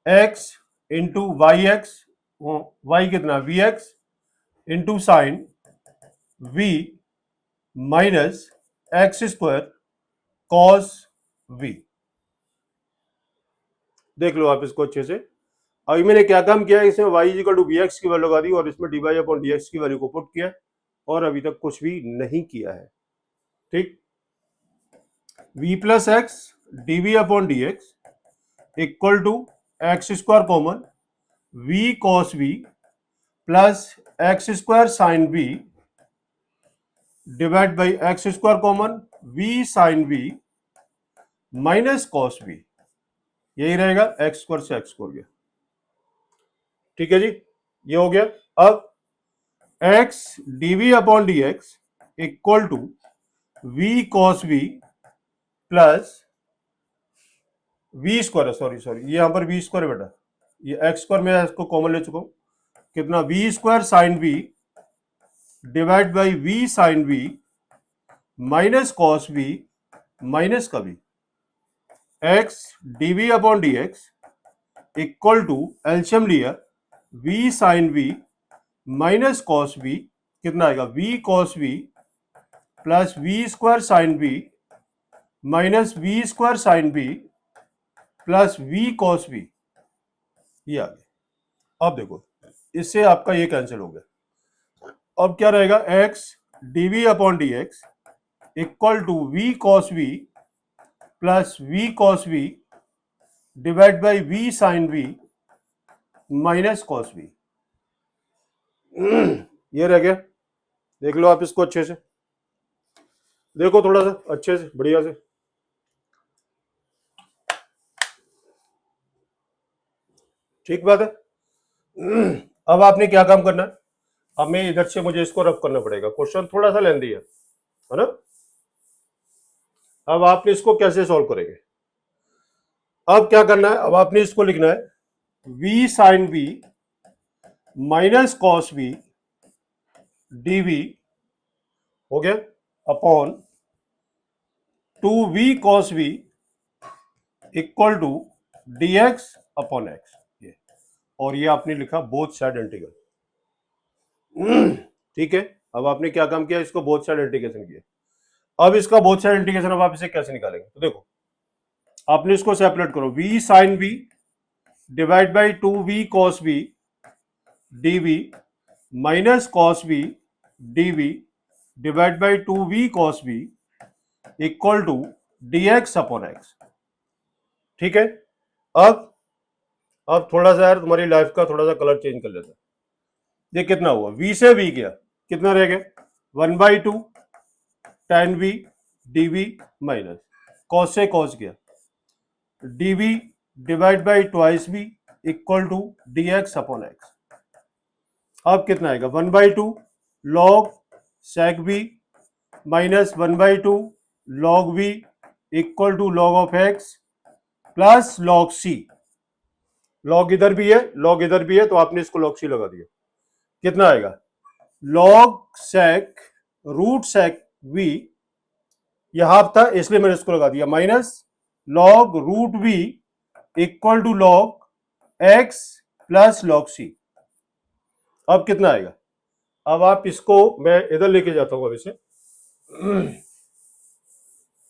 x into y x, y कितना, v x into sine v minus x square cos v। देख लो आप इसको अच्छे से। अभी मैंने क्या काम किया, इसमें y equal to b x की वैल्यू लगा दी और इसमें d Y upon D x की वैल्यू को पुट किया और अभी तक कुछ भी नहीं किया है। ठीक, v plus x d v upon D x equal to x square common, v cos v plus x square sine v divide by x square common v sine v minus cos v, यही रहेगा, x square से x square गया। ठीक है जी, ये हो गया। अब x dv upon D x equal to v cos v plus v square है, सॉरी ये यहां पर वी स्क्वायर है बेटा, ये एक्स स्क्वायर में इसको कॉमन ले चुका हूं, कितना v square sine v divide by v sine v minus cos v minus का v, x DV upon D x equal to एल्शियम लिया v sine v minus cos v, कितना आएगा v cos v plus v square sine v minus v square sine v plus v cos v, ये आ गया। अब देखो इससे आपका ये कैंसिल हो गया। अब क्या रहेगा, x DV upon D x equal to v cos v plus v cos v divide by v sine v minus cos v, ये रह गया। देख लो आप इसको अच्छे से, देखो थोड़ा सा अच्छे से बढ़िया से, ठीक बात है। अब आपने क्या काम करना है, हमें इधर से मुझे इसको रफ करना पड़ेगा, क्वेश्चन थोड़ा सा लेंदी है ना। अब आपने इसको कैसे सॉल्व करेंगे, अब क्या करना है, अब आपने इसको लिखना है v sine v minus cos v dv हो गया upon 2v cos v equal to dx upon x, ये, और ये आपने लिखा बोथ साइड इंटीग्रल। ठीक है, अब आपने क्या काम किया, इसको बोथ साइड इंटीग्रेशन किया। अब इसका बोथ साइड इंटीग्रेशन अब आप इसे कैसे निकालेंगे, तो देखो आपने इसको सेपरेट करो, v sine v divide by 2v cos v dv minus cos v dv divide by 2v cos v equal to dx upon x। ठीक है, अब थोड़ा सा यार तुम्हारी लाइफ का थोड़ा सा कलर चेंज कर लेते हैं। ये कितना हुआ, v से v गया, कितना रह गया 1/2 tan v dv minus cos से cos गया dv divide by twice v equal to dx upon x। अब कितना आएगा 1/2 log sec v minus 1/2 log v equal to log of x plus log c, log इधर भी है log इधर भी है, तो आपने इसको log c लगा दिया, कितना आएगा log sec root sec v, यहां था इसलिए मैंने इसको लगा दिया, minus log root v equal to log x plus log c। अब कितना आएगा, अब आप इसको मैं इधर लेके जाता हूं अब इसे,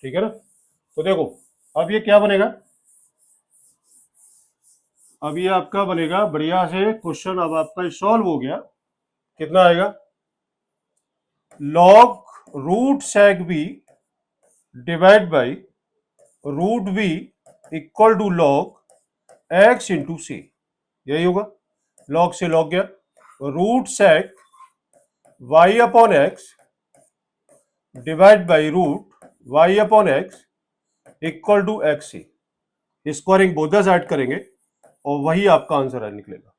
ठीक है ना। तो देखो अब ये क्या बनेगा, अब ये आपका बनेगा बढ़िया से क्वेश्चन, अब आपका सॉल्व हो गया, कितना आएगा log root sec v divide by root v equal to log x into c, यही होगा, log से log गया, root sec y upon x divide by root y upon x equal to x c, squaring both the side करेंगे और वही आपका answer है निकलेगा।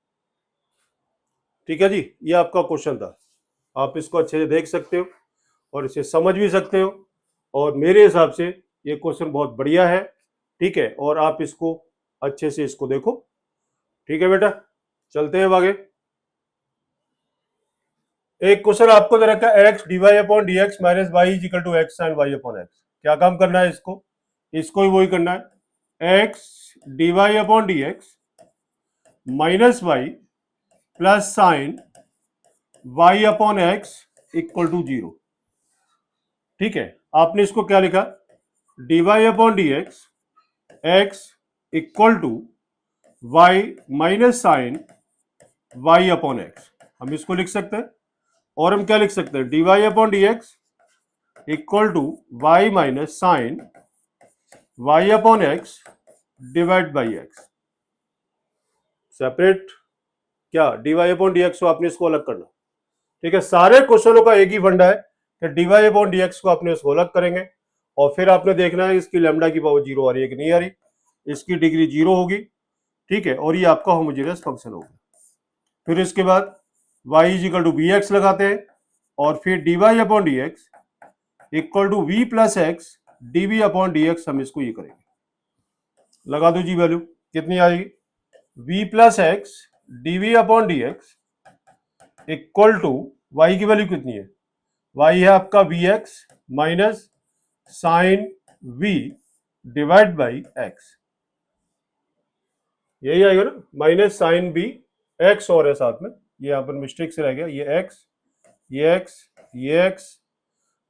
ठीक है जी, ये आपका क्वेश्चन था, आप इसको अच्छे से देख सकते हो और इसे समझ भी सकते हो, और मेरे हिसाब से ये क्वेश्चन बहुत बढ़िया है। ठीक है, और आप इसको अच्छे से इसको देखो। ठीक है बेटा, चलते हैं आगे। एक क्वेश्चन आपको दे रखा है x d y upon D x minus y is equal to x sine y upon x. क्या काम करना है इसको ही वही करना है, x d y upon D x minus y plus sine y upon x equal to 0। ठीक है, आपने इसको क्या लिखा, d y upon D x x equal to y minus sine y upon x, हम इसको लिख सकते हैं। और हम क्या लिख सकते हैं, dy upon D x equal to y minus sine y upon x divide by x. Separate क्या dy अपॉन dx को आपने इसको अलग करना। ठीक है, सारे क्वेश्चनों का एक ही फंडा है कि dy अपॉन dx को आपने इसको अलग करेंगे और फिर आपने देखना है इसकी लैम्डा की पावर 0 आ रही है कि नहीं आ रही, इसकी डिग्री 0 होगी। ठीक है, और ये आपका होमोजेनियस फंक्शन होगा। फिर इसके बाद y is equal to b x लगाते हैं और फिर dy upon D x equal to we plus x d upon D x, हम इसको ये करेंगे। लगा दो जी वैल्यू, कितनी आएगी, v plus x d upon D x equal to y की वैल्यू कितनी है, y है आपका v x minus sine v divide by x, यही आएगा ना, माइनस साइन b एक्स और है साथ में, ये यहाँ पर मिस्टेक से रह गया, ये x, ये x, ये x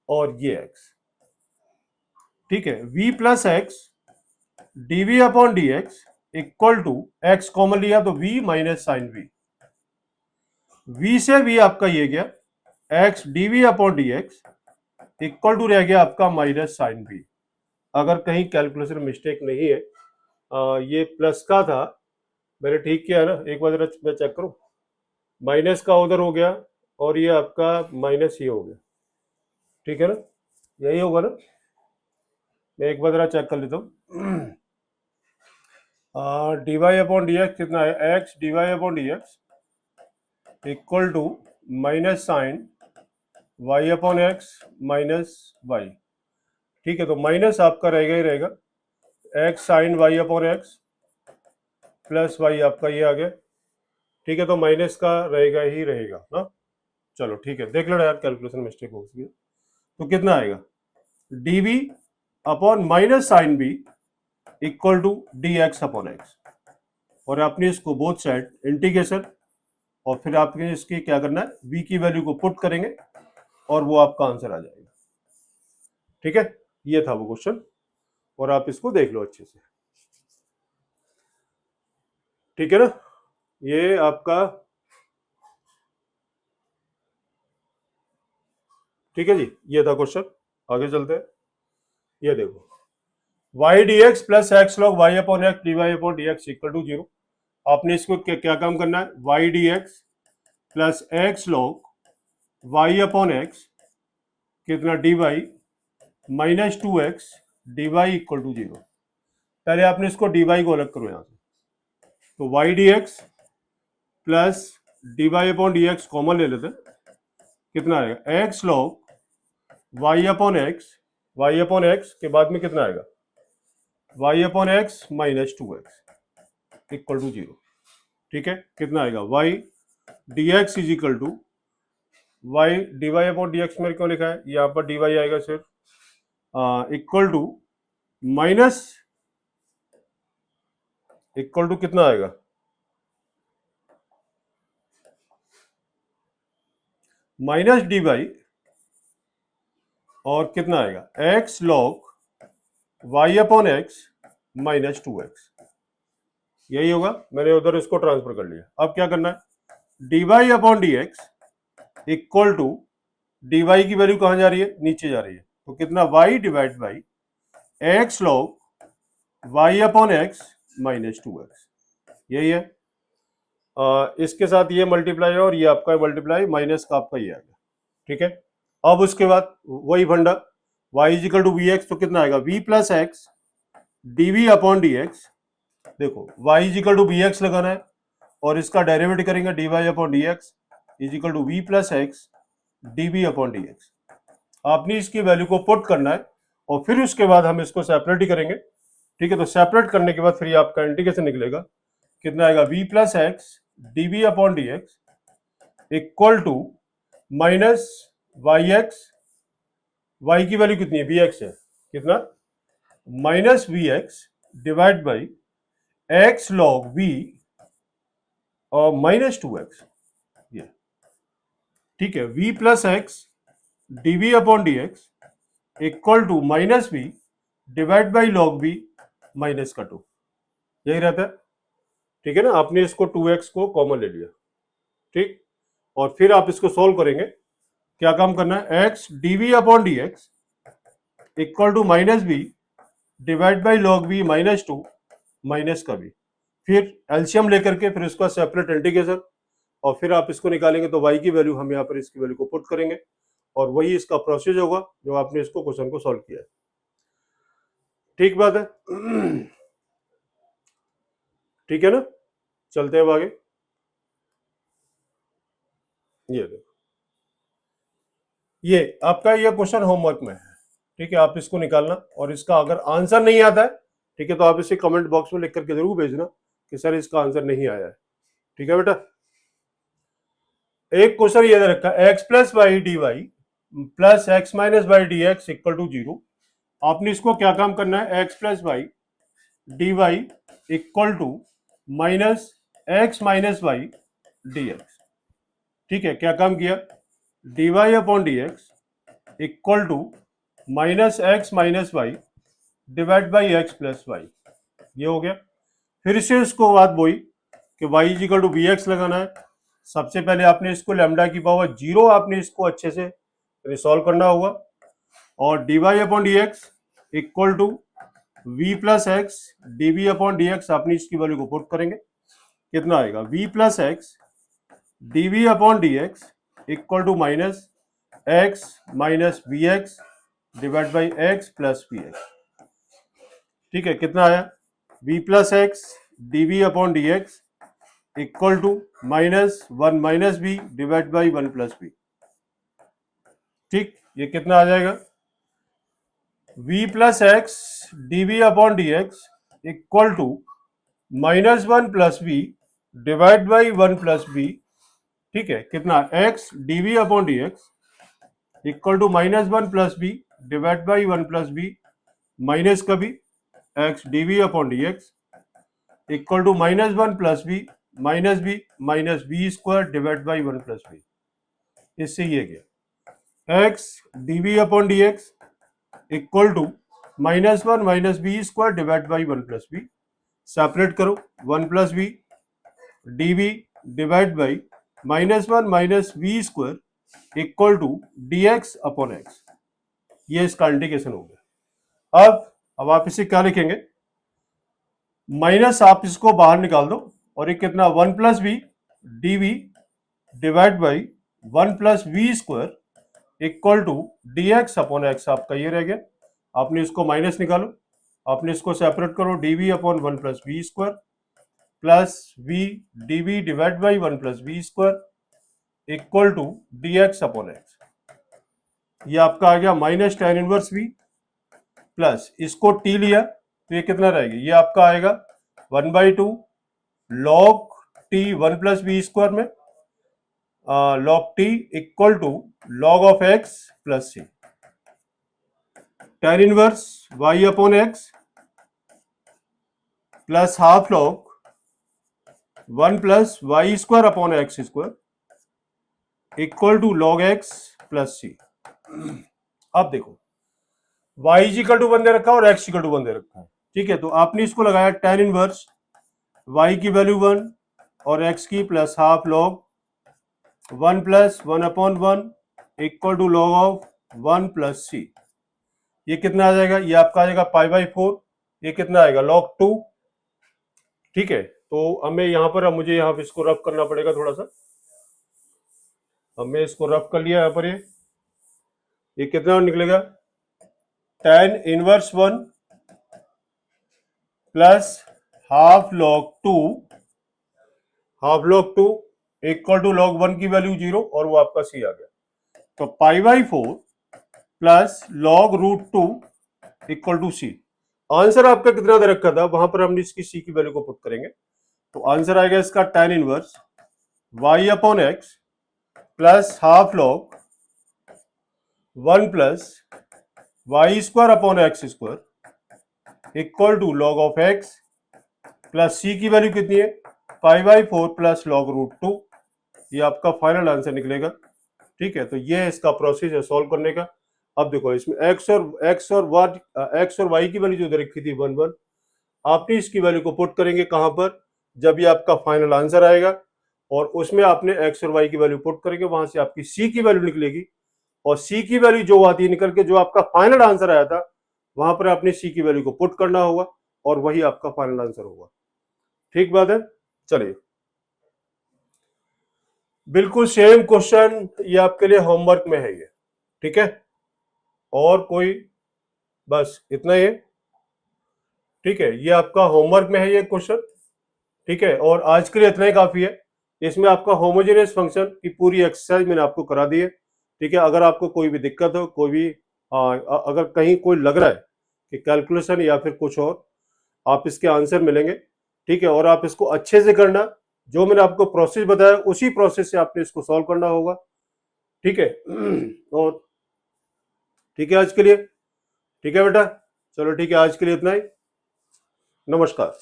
और ये x। ठीक है, v plus x d upon D x equal to x common लिया तो v minus sine v, v से v आपका ये गया x d upon D x equal to रह गया आपका माइनस साइन v। अगर कहीं कैलकुलेशन मिस्टेक नहीं है, ये प्लस का था, मैंने ठीक किया ना, एक बार मैं चेक करूं, माइनस का उधर हो गया और ये आपका माइनस ही हो गया। ठीक है ना, यही होगा ना, मैं एक बार चेक कर लेता हूँ। D Y upon D x कितना है, x d Y upon D x equal to minus sine y upon x minus y. ठीक है, तो माइनस आपका रहेगा ही रहेगा, x sine y upon x plus y आपका ये आ गया। ठीक है, तो माइनस का रहेगा ही रहेगा ना। चलो ठीक है, देख लो यार, कैलकुलेशन मिस्टेक हो गई, तो कितना आएगा, d b upon minus sine b equal to d x upon x, और आपने इसको बोथ साइड इंटीग्रेशन और फिर आपने इसकी क्या करना है, v की वैल्यू को पुट करेंगे और वो आपका आंसर आ जाएगा। ठीक है, ये था वो क्वेश्चन, और आप इसको देख लो अच्छे से। ठीक है ना, ये आपका, ठीक है जी, ये था क्वेश्चन। आगे चलते हैं, ये देखो, y d x plus x log y upon x d Y upon D x equal to 0। आपने इसको क्या काम करना है, y d x plus x log y upon x कितना D y minus 2x d y equal to 0। पहले आपने इसको डी वाई को अलग करो यहां से, तो y d x plus d Y upon D x common ले लेते, कितना आएगा, x log y upon x के बाद में कितना आएगा, y upon x minus 2x equal to 0। ठीक है, कितना आएगा, y d x is equal to y D Y upon D x में क्यों लिखा है, यहाँ पर डी वाई आएगा सिर्फ, equal to minus, equal to कितना आएगा, माइनस डी वाई और कितना आएगा, x log y upon x minus 2x, यही होगा। मैंने उधर इसको ट्रांसफर कर लिया। अब क्या करना है, D Y upon D x equal to d y की वैल्यू कहां जा रही है, नीचे जा रही है, तो कितना, y divide by x log y upon x minus 2x, यही है। इसके साथ ये मल्टीप्लाई है और ये आपका मल्टीप्लाई माइनस का आपका ये आ गया। ठीक है, अब उसके बाद वही फंडा, y is equal to we x, तो कितना आएगा, v plus x d v upon D x. देखो y is equal to we x लगाना है और इसका डेरिवेटिव करेंगे D Y upon D x is equal to we plus x d v upon D x. आपने इसकी वैल्यू को पुट करना है और फिर उसके बाद हम इसको सेपरेट ही करेंगे। ठीक है, तो सेपरेट करने के बाद फिर आपका इंटीग्रेशन निकलेगा, कितना आएगा, v plus x d v upon D x equal to minus y x, y की वैल्यू कितनी है, वी एक्स है, कितना, minus v x divide by x log v और माइनस 2x, ये। ठीक है, v plus x d v upon D x equal to minus v divide by log v minus का 2, यही रहता है। ठीक है ना, आपने इसको 2x को कॉमन ले लिया। ठीक, और फिर आप इसको सोल्व करेंगे, क्या काम करना है, x d v upon D x equal to minus v divide by log v minus 2 minus का v, फिर एलसीएम लेकर के फिर इसका सेपरेट इंटीग्रेशन, और फिर आप इसको निकालेंगे तो y की वैल्यू हम यहाँ पर इसकी वैल्यू को पुट करेंगे और वही इसका प्रोसेस होगा जो आपने इसको क्वेश्चन को सॉल्व किया है। ठीक बात है। ठीक है ना, चलते हैं अब आगे। ये देखो, ये आपका ये क्वेश्चन होमवर्क में है, ठीक है, आप इसको निकालना और इसका अगर आंसर नहीं आता है, ठीक है, तो आप इसे कमेंट बॉक्स में लिख करके जरूर भेजना कि सर इसका आंसर नहीं आया है। ठीक है बेटा, एक क्वेश्चन ये दे रखा है x plus y D y plus x minus y d x equal to 0। आपने इसको क्या काम करना है, x plus y D y equal to minus x minus y d x. ठीक है, क्या काम किया, d Y upon D x equal to minus x minus y divide by x plus y, ये हो गया। फिर से इसको बात वही कि y equal to b x लगाना है। सबसे पहले आपने इसको लैम्डा की पावर 0 आपने इसको अच्छे से रिसॉल्व करना होगा और d Y upon D x equal to we plus x d v upon D x आपने इसकी वैल्यू को पुट करेंगे, कितना आएगा, v plus x d v upon D x equal to minus x minus v x divide by x plus v x. ठीक है, कितना आया, v plus x d v upon D x equal to minus 1 minus b divide by 1 plus b. ठीक, ये कितना आ जाएगा, v plus x d v upon D x equal to minus 1 plus b divide by 1 plus b. ठीक है, कितना, x d v upon D x equal to minus 1 plus b divide by 1 plus b minus का भी x d v upon D x equal to minus 1 plus b minus b square divide by 1 plus b. इससे ये गया x d v upon D x equal to minus 1 minus b square divide by 1 plus b. Separate करो, 1 plus b d v divide by minus 1 minus b square equal to d x upon x. ये इसका integration हो गया। अब आप इसे क्या लिखेंगे, माइनस आप इसको बाहर निकाल दो और ये कितना, 1 plus b d v divide by 1 plus v square equal to d x upon x आपका ये रह गया। आपने इसको माइनस निकालो, आपने इसको सेपरेट करो, d v upon 1 plus v square plus v d v divide by 1 plus v square equal to d x upon x. ये आपका आ गया minus tan inverse v plus इसको टी लिया तो ये कितना रहेगा, ये आपका आएगा 1/2 log t 1 plus b square में log t equal to log of x plus c. Tan inverse y upon x plus half log 1 plus Y square upon x square equal to log x plus c. अब देखो y equal to 1 दे रखा है और x equal to 1 दे रखा है। ठीक है, तो आपने इसको लगाया टेन इनवर्स y की वैल्यू 1 और x की plus half log 1 plus 1 upon 1 equal to log of 1 plus c. ये कितना आ जाएगा, ये आपका आ जाएगा π/4, ये कितना आएगा लॉग 2। ठीक है, तो हमें यहाँ पर मुझे यहाँ पे इसको रफ करना पड़ेगा थोड़ा सा। हमने इसको रफ कर लिया यहाँ पर, ये कितना निकलेगा, tan inverse 1 plus half log 2 equal to log 1 की वैल्यू 0 और वो आपका सी आ गया। तो π/4 plus log root 2 equal to c. Answer आपका कितना दे रखा था, वहां पर हमने इसकी सी की वैल्यू को पुट करेंगे तो आंसर आएगा इसका tan inverse y upon x plus half log 1 plus Y square upon x square equal to log of x plus c की वैल्यू कितनी है, π/4 प्लस लॉग रूट 2। ये आपका फाइनल आंसर निकलेगा। ठीक है, तो ये इसका प्रोसेस है सॉल्व करने का। अब देखो इसमें x और y की वैल्यू जो दे रखी थी 1 1, आपने इसकी वैल्यू को पुट करेंगे कहां पर, जब ये आपका फाइनल आंसर आएगा और उसमें आपने x और y की वैल्यू पुट करेंगे, वहां से आपकी c की वैल्यू निकलेगी और c की वैल्यू जो आती है निकल के जो आपका फाइनल आंसर आया था वहां पर आपने c की वैल्यू को पुट करना होगा और वही आपका फाइनल आंसर होगा। ठीक बात है, चलिए बिल्कुल सेम क्वेश्चन ये आपके लिए होमवर्क में है ये, ठीक है। और कोई, बस इतना ही है, ठीक है। ये आपका होमवर्क में है ये क्वेश्चन, ठीक है। और आज के लिए इतना ही काफी है। इसमें आपका होमोजेनियस फंक्शन की पूरी एक्सरसाइज मैंने आपको करा दी है, ठीक है। अगर आपको कोई भी दिक्कत हो, कोई भी अगर कहीं कोई लग रहा है कि कैलकुलेशन या फिर कुछ और, आप इसके आंसर मिलेंगे, ठीक है। और आप इसको अच्छे से करना, जो मैंने आपको प्रोसेस बताया उसी प्रोसेस से आपने इसको सॉल्व करना होगा, ठीक है। और ठीक है आज के लिए, ठीक है बेटा, चलो ठीक है, आज के लिए इतना ही। नमस्कार।